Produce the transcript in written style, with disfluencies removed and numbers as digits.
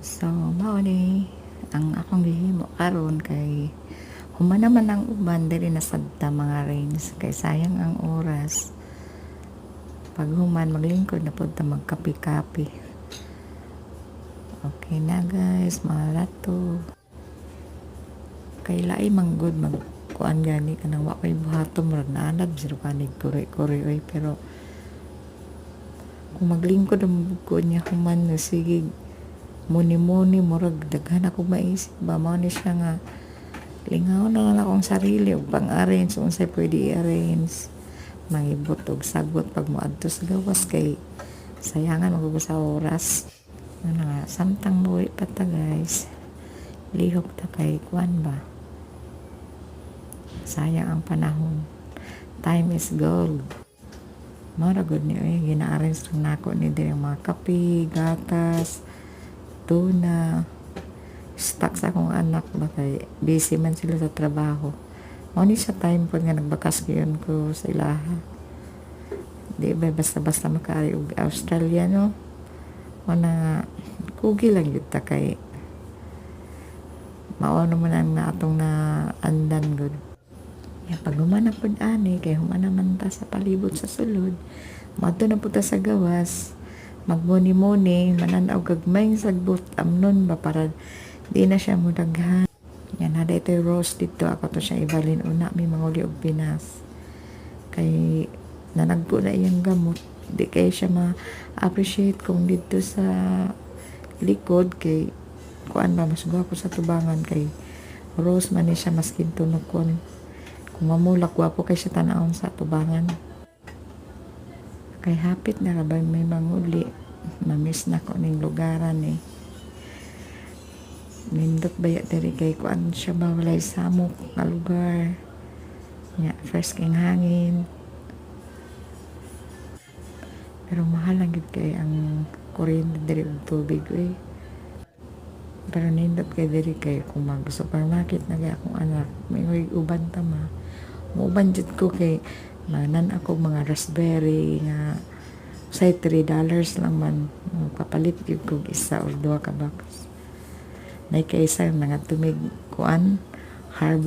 So, mao ni ang akong gihimo karon kay human naman ang uban diri na sadta mga rains kay sayang ang oras. Pag human maglingkod na pud ta magkapi-kapi. Okay na guys, malato. Kay laay manggod magkuan gani kanang wa koy buhaton murag naanad zero kanig kuri-kuri oy pero kung maglingkod ang bugko niya human na sige muni-muni murag daghan ako maisip ba mao ni siya nga lingaw na lang akong sarili ug pang-arrange unsay pwede i-arrange mangibot og sagot pag moadto sa gawas kay sayangan magud sa oras ano nga samtang buhi pa ta guys lihok ta kay kuan ba sayang ang panahon, time is gold. Mara gud ni gina-arrange lang nako ni diri mga kape, gatas, tuna, stuck sa akong anak ba kay busy man sila sa trabaho. Mao ni sa time po nga nagbakas gyud ko sa ilaha. Di ba basta-basta makaari og Australia no? Mana kugi lang gyud ta kay mao naman ang atong na andan gud. Ya pag humana pud ani kay humana man ta sa palibot sa sulod, madto na pud ta sa gawas. Magmuni-muni, mananaw gagmayng sagbot amnon ba para di na siya mudaghan. Yan na ito rose dito ako to siya ibalin una may manguli og Pinas. Kay nanagpo na iyang gamot, di kay siya ma-appreciate kung dito sa likod kay kuan ba mas gwapo sa tubangan kay rose man ni siya maskin tunog kon kung mamulak gwapo kay siya tanawon sa tubangan kay hapit na rabay may manguli mamiss na ko ning lugaran nindot baya diri kay kuan siya ba walay samok nga lugar nya fresh king hangin pero mahal lang gid kay ang kuryente diri ug tubig pero nindot kay diri kay kung mag supermarket na kay akong anak may uban ta uban jud ko kay manan ako mga raspberry nga say $3 lang man papalit gyud ko isa or duha ka box nay kay isa nga tumig kuan harbor